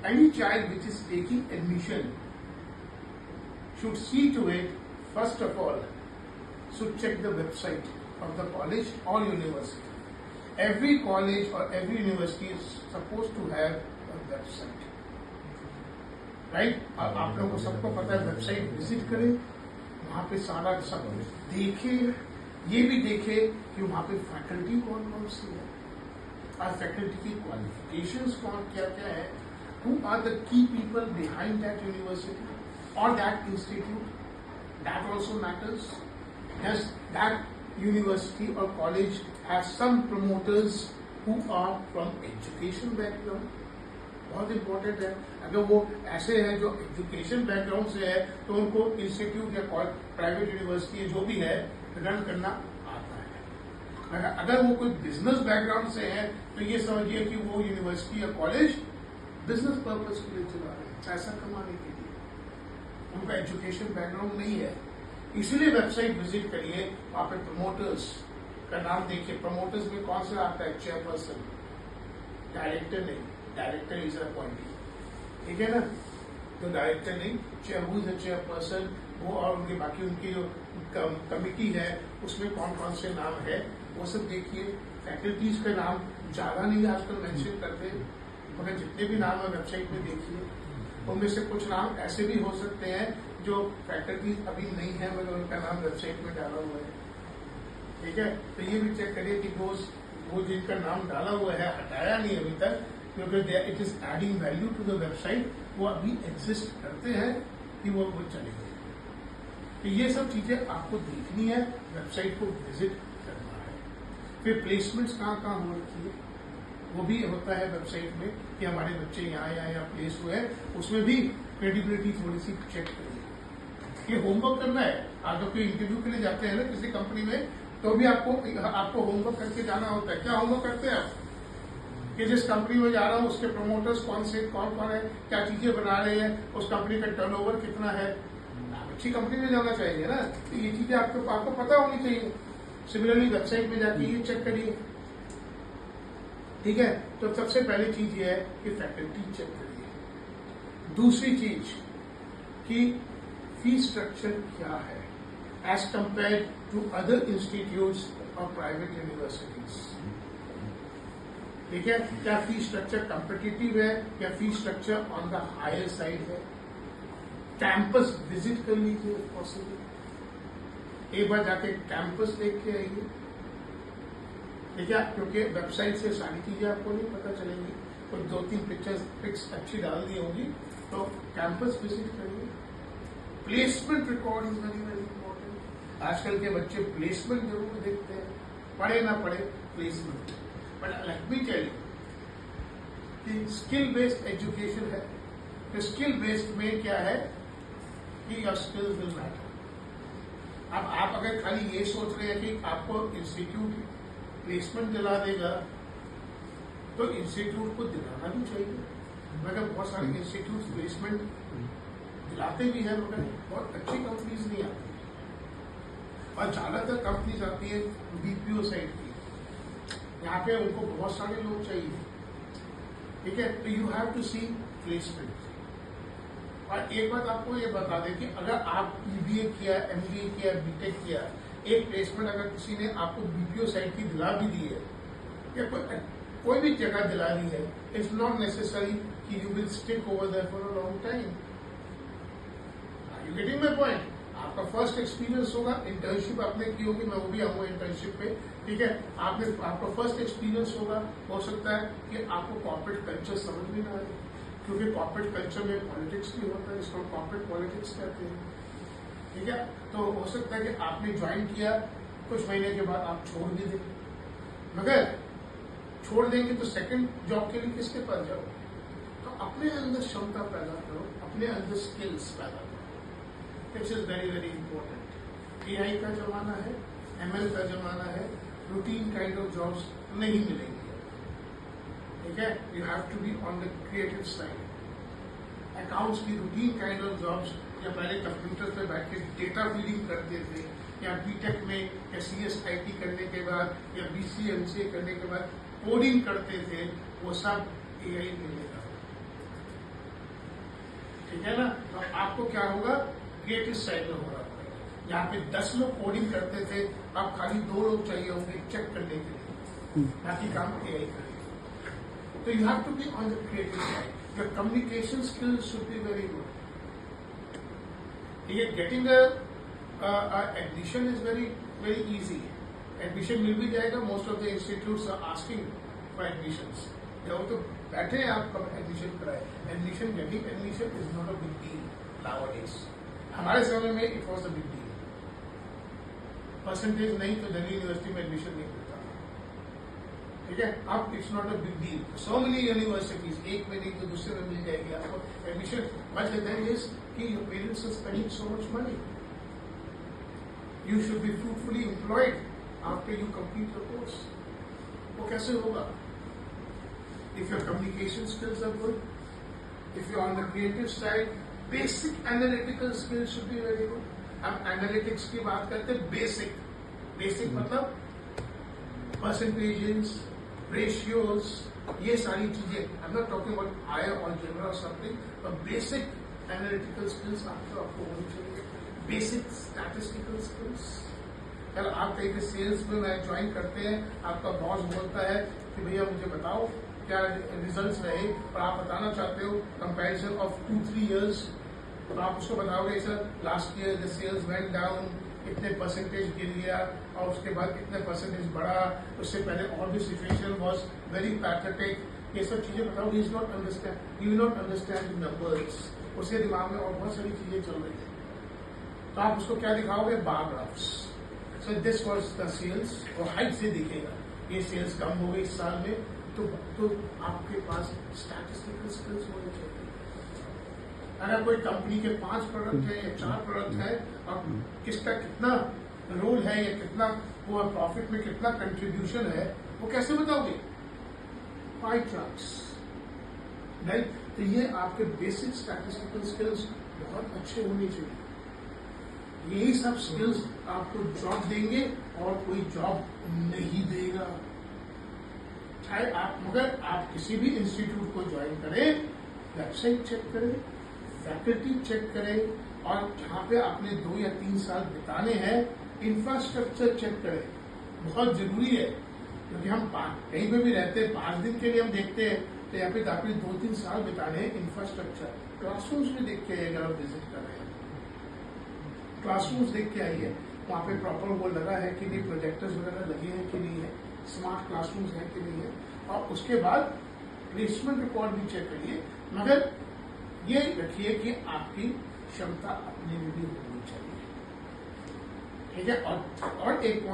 any child which is taking admission should see to it, first of all, should check the website of the college or university. Every college or every university is supposed to have a website, right? अब आप लोगों को सबको पता है, website visit करें, वहाँ पे सारा सब देखे, ये भी देखे कि वहाँ पे फैकल्टी कौन कौन सी है और फैकल्टी की क्वालिफिकेशंस कौन क्या क्या है, who are the key people behind that university or that institute. That also matters. Does that university or college have some promoters who are from education background? बहुत इम्पोर्टेंट है. अगर वो ऐसे हैं जो एजुकेशन बैकग्राउंड से है तो उनको इंस्टीट्यूट या प्राइवेट यूनिवर्सिटी जो भी है रन करना आता है. अगर वो कोई बिजनेस बैकग्राउंड से है तो ये समझिए कि वो यूनिवर्सिटी या कॉलेज बिजनेस पर्पज के लिए चला रहे हैं, पैसा कमाने के लिए. उनका एजुकेशन बैकग्राउंड नहीं है. इसीलिए वेबसाइट विजिट करिए, वहां पे प्रमोटर्स का नाम देखिए. प्रमोटर्स में कौन सा आता है? चेयरपर्सन, डायरेक्टर नहीं. डायरेक्टर इज अपॉइंटेड, ठीक है ना. तो डायरेक्टर नहीं, हु इज द चेयरपर्सन, वो और उनके बाकी उनकी जो कमिटी है उसमें कौन कौन से नाम है वो सब देखिए. फैकल्टीज का नाम ज्यादा नहीं आजकल मेंशन करते, मगर जितने भी नाम है वेबसाइट में देखिए. उनमें से कुछ नाम ऐसे भी हो सकते हैं जो फैकल्टीज अभी नहीं है मगर उनका नाम वेबसाइट में डाला हुआ है, ठीक है. तो ये भी चेक करिए कि वो जिनका नाम डाला हुआ है हटाया नहीं अभी तक, क्योंकि it is adding value to the website, वो अभी एग्जिस्ट करते हैं कि वो चले गए. तो ये सब चीजें आपको देखनी है, वेबसाइट को विजिट करना है. फिर प्लेसमेंट्स कहाँ कहाँ हो रखी है वो भी होता है वेबसाइट में कि हमारे बच्चे यहाँ प्लेस हुए हैं. उसमें भी क्रेडिबिलिटी थोड़ी सी चेक करिए. ये होमवर्क करना है. आप जब कोई इंटरव्यू के लिए जाते हैं ना किसी कंपनी में, तो भी आपको होमवर्क करके जाना होता है. क्या होमवर्क करते हैं आप? कि जिस कंपनी में जा रहा हूँ उसके प्रमोटर्स कौन कौन है, क्या चीजें बना रहे हैं, उस कंपनी का टर्नओवर कितना है. अच्छी कंपनी में जाना चाहिए ना, तो ये चीजें आपको पता होनी चाहिए. सिमिलरली वेबसाइट में जाके ये चेक करिए, ठीक है. तो सबसे पहली चीज ये है कि फैकल्टी चेक करिए. दूसरी चीज कि फी स्ट्रक्चर क्या है as compare to other institutes और प्राइवेट यूनिवर्सिटीज, ठीक है. क्या फी स्ट्रक्चर कॉम्पिटिटिव है या fee structure on the higher side है. कैंपस विजिट कर लीजिए पॉसिबल, एक बार जाके कैंपस देख के आइए, ठीक है. क्योंकि वेबसाइट से सारी चीजें आपको नहीं पता चलेंगी. कोई 2-3 पिक्स अच्छी डाल दी होगी तो कैंपस विजिट करिए. Placement record is very very important. आजकल के बच्चे प्लेसमेंट जरूर देखते हैं, पढ़े ना पढ़े placement. But let me tell you कि स्किल बेस्ड एजुकेशन है. तो स्किल बेस्ड में क्या है कि योर स्किल्स विल मैटर. अब आप अगर खाली ये सोच रहे हैं कि आपको इंस्टीट्यूट प्लेसमेंट दिला देगा तो इंस्टीट्यूट को दिलाना भी चाहिए. मगर बहुत सारे इंस्टीट्यूट प्लेसमेंट दिलाते भी हैं मगर बहुत अच्छी कंपनीज नहीं आती, और ज्यादातर कंपनीज आती है बीपीओ साइड की. यहाँ पे उनको बहुत सारे लोग चाहिए, ठीक है. तो you have to see placement. और एक बात आपको ये बता दें कि अगर आप बीबीए किया, एमबीए किया, बीटेक किया, एक प्लेसमेंट अगर किसी ने आपको बीपीओ साइड की दिला भी दी है या कोई भी जगह दिला दी है, इट्स नॉट नेसेसरी कि you will stick over there for a long time. You getting my point. आपका फर्स्ट एक्सपीरियंस होगा, इंटर्नशिप आपने की होगी, मैं वो भी आऊंगा इंटर्नशिप पे, ठीक है. आपका फर्स्ट एक्सपीरियंस होगा, हो सकता है कि आपको कॉर्पोरेट कल्चर समझ में ना आए, क्योंकि कॉर्पोरेट कल्चर में पॉलिटिक्स भी होता है, इसको कॉर्पोरेट पॉलिटिक्स कहते हैं, ठीक है. तो हो सकता है कि आपने ज्वाइन किया, कुछ महीने के बाद आप छोड़ भी दें. मगर छोड़ देंगे तो सेकंड जॉब के लिए किसके पास जाओ. तो अपने अंदर क्षमता पैदा करो, अपने अंदर स्किल्स पैदा करो. This is very very important. AI का जमाना है, एमएल का जमाना है. रूटीन काइंड ऑफ जॉब्स नहीं मिलेंगी, ठीक है. You have to be on the creative side. Accounts की रूटीन काइंड ऑफ जॉब्स या पहले कंप्यूटर पे बैठ के डेटा फीडिंग करते थे, या बीटेक में या सीएसआईटी करने के बाद या बीसीएमसीए करने के बाद कोडिंग करते थे, वो सब एआई मिलेगा. ठीक है ना। तो आपको क्या होगा, क्रिएटिव साइड में होगा। जहाँ पे 10 लोग कोडिंग करते थे, अब खाली 2 लोग चाहिए होंगे चेक करने के लिए, बाकी काम AI करेगा। तो you have to be on the creative side. Your communication skills should be very good. ठीक है, getting admission is very very easy. Admission मिल भी जाएगा। Most of the institutes are asking for admissions. जब तो बैठे हैं आप कब एडमिशन कराए। Admission, getting admission is not a big deal nowadays. हमारे समय में it was a big deal. Percentage नहीं तो दिल्ली यूनिवर्सिटी में एडमिशन नहीं मिलता। ठीक है, अब it's not a big deal. So many universities, एक में नहीं तो दूसरे में मिल जाएगी आपको admission. But the thing is कि your parents are spending so much money. You should be fruitfully employed after you complete your course. वो कैसे होगा? If your communication skills are good, if you on the creative side, basic analytical skills should be very good. हम analytics की बात करते हैं। Basic मतलब percentages, ratios, ये सारी चीजें। I am not talking about higher algebra और something, but basic analytical skills आपको होनी चाहिए। Basic statistical skills. कल आप कहीं पे सेल्स में ज्वाइन करते हैं, आपका बॉस बोलता है कि भैया मुझे बताओ क्या रिजल्ट्स रहे, और आप बताना चाहते हो कंपैरिजन ऑफ 2-3 इयर्स, तो आप उसको बताओगे sir last year the sales went down, कितने परसेंटेज गिर गया, और उसके बाद कितने परसेंटेज बढ़ा, उससे पहले और भी सिचुएशन वॉज वेरी पैथेटिक। ये सब चीजें बताओगे। Is not understand, you will not understand numbers. उसके दिमाग में और बहुत सारी चीजें चल रही है, तो आप उसको क्या दिखाओगे? Bar graphs. So this was the sales, और हाइट से दिखेगा ये सेल्स कम हो गई इस साल में। तो आपके पास स्टैटिस्टिकल स्किल्स होने चाहिए। अगर कोई कंपनी के 5 प्रोडक्ट है या 4 प्रोडक्ट है, और किसका कितना रोल है या कितना वो प्रॉफिट में कितना कंट्रीब्यूशन है, वो कैसे बताओगे? Pie charts, right. तो ये आपके बेसिक स्टैटिस्टिकल स्किल्स बहुत अच्छे होने चाहिए। यही सब स्किल्स आपको जॉब देंगे, और कोई जॉब नहीं देगा। चाहे आप, मगर आप किसी भी इंस्टीट्यूट को ज्वाइन करें, वेबसाइट चेक करें, फैकल्टी चेक करें, और जहां पे आपने 2 या 3 साल बिताने हैं, इंफ्रास्ट्रक्चर चेक करें। बहुत जरूरी है, क्योंकि हम कहीं पे भी रहते हैं, 5 दिन के लिए हम देखते हैं, तो यहाँ पे आपने 2-3 साल बिताने हैं। इंफ्रास्ट्रक्चर, क्लासरूम्स में देख के आइएगा, आप विजिट कर रहे हैं, क्लासरूम्स देख के आइए, वहाँ पे प्रॉपर वो लगा है कि नहीं, प्रोजेक्टर्स वगैरह लगे हैं कि नहीं है, स्मार्ट क्लासरूम्स हैं कि नहीं है, और उसके बाद प्लेसमेंट रिकॉर्ड भी चेक करिए। मगर ये रखिए कि आपकी क्षमता अपने में भी होनी चाहिए। ठीक है, और एक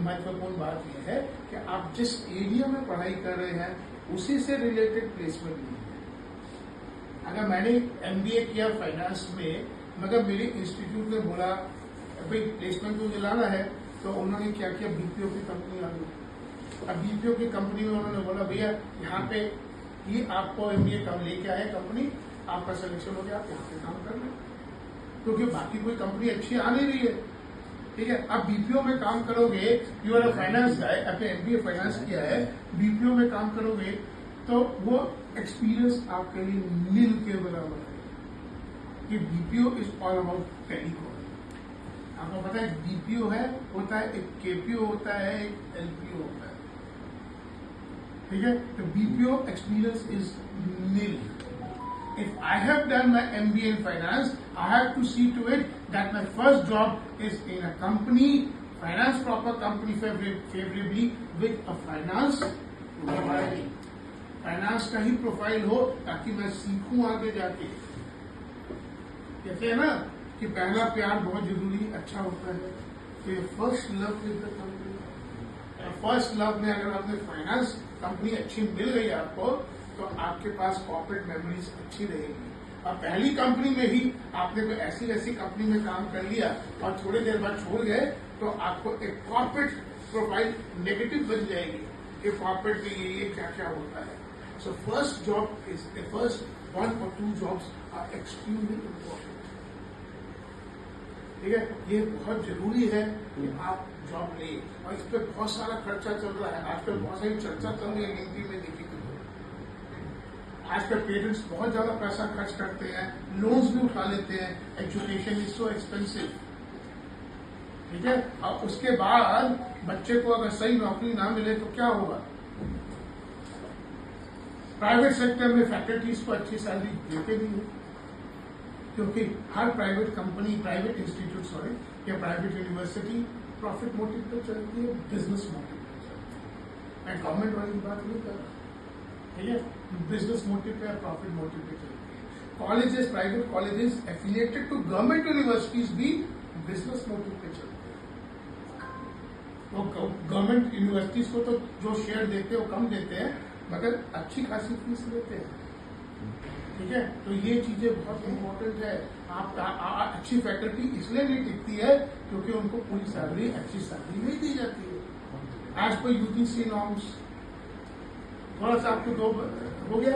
महत्वपूर्ण बात यह है कि आप जिस एरिया में पढ़ाई कर रहे हैं, उसी से रिलेटेड प्लेसमेंट नहीं है। अगर मैंने MBA किया फाइनेंस में, मगर मेरे इंस्टीट्यूट ने बोला भाई प्लेसमेंट को दिलाना है, तो उन्होंने क्या किया, BPO की कंपनी आ गई। अब BPO की कंपनी में उन्होंने बोला भैया यहाँ पे ही आपको MBA कम लेके आए कंपनी, आपका सिलेक्शन हो गया, आप यहाँ पे काम कर लें, क्योंकि बाकी कोई कंपनी अच्छी आ नहीं रही है। ठीक है, अब BPO में काम करोगे, यू आर फाइनेंस गाय, आपने MBA फाइनेंस किया है, BPO में काम करोगे, तो वो एक्सपीरियंस आपके लिए नील के बराबर है। कि BPO is all about telecom. आपको पता है BPO है, होता है एक KPO होता है, एक LPO होता है। ठीक है, तो BPO experience is nil. If I have done my MBA in finance, I have to see to it that my first job is in a company, finance proper company, favorably with a finance profile. Finance का ही profile हो, ताकि मैं सीखूं आगे जाके। कहते हैं ना कि पहला प्यार बहुत जरूरी अच्छा होता है। तो first love with the company, first love में अगर आपने फाइनेंस कंपनी अच्छी मिल गई आपको, तो आपके पास कॉर्पोरेट मेमोरीज अच्छी रहेगी। और पहली कंपनी में ही आपने कोई ऐसी कंपनी में काम कर लिया और थोड़ी देर बाद छोड़ गए, तो आपको एक कॉर्पोरेट प्रोफाइल नेगेटिव बन जाएगी कि कॉर्पोरेट में ये क्या क्या होता है। So first job is the first 1 or 2 jobs are extremely important. ठीक है, ये बहुत जरूरी है कि आप जॉब लें, और इस पर बहुत सारा खर्चा चल रहा है आजकल, बहुत सारी चर्चा चल रही है हिंदी में, देखिए आजकल पेरेंट्स बहुत ज्यादा पैसा खर्च करते हैं, लोन्स भी उठा लेते हैं, एजुकेशन इज सो एक्सपेंसिव, ठीक है। और उसके बाद बच्चे को अगर सही नौकरी ना मिले तो क्या होगा? प्राइवेट सेक्टर में फैकल्टीज को अच्छी सैलरी देते भी हैं, क्योंकि हर प्राइवेट कंपनी, प्राइवेट इंस्टीट्यूट या प्राइवेट यूनिवर्सिटी प्रॉफिट मोटिव पे चलती है, बिजनेस मोटिव पे चलती है। मैं गवर्नमेंट वाली बात नहीं कर रहा, ठीक है। बिजनेस मोटिव पे या प्रॉफिट मोटिव पे चलती है। Colleges, private colleges affiliated to government universities भी बिजनेस मोटिव पे चलते हैं। वो गवर्नमेंट यूनिवर्सिटीज को तो जो शेयर देते हैं वो कम देते हैं, मगर अच्छी खासी फीस लेते हैं, ठीक है। तो ये चीजें बहुत इंपॉर्टेंट है। आप अच्छी फैकल्टी इसलिए नहीं टिकती है क्योंकि उनको पूरी सैलरी, अच्छी सैलरी नहीं दी जाती है एज पर यूजीसी नॉर्म्स। थोड़ा सा आपको हो गया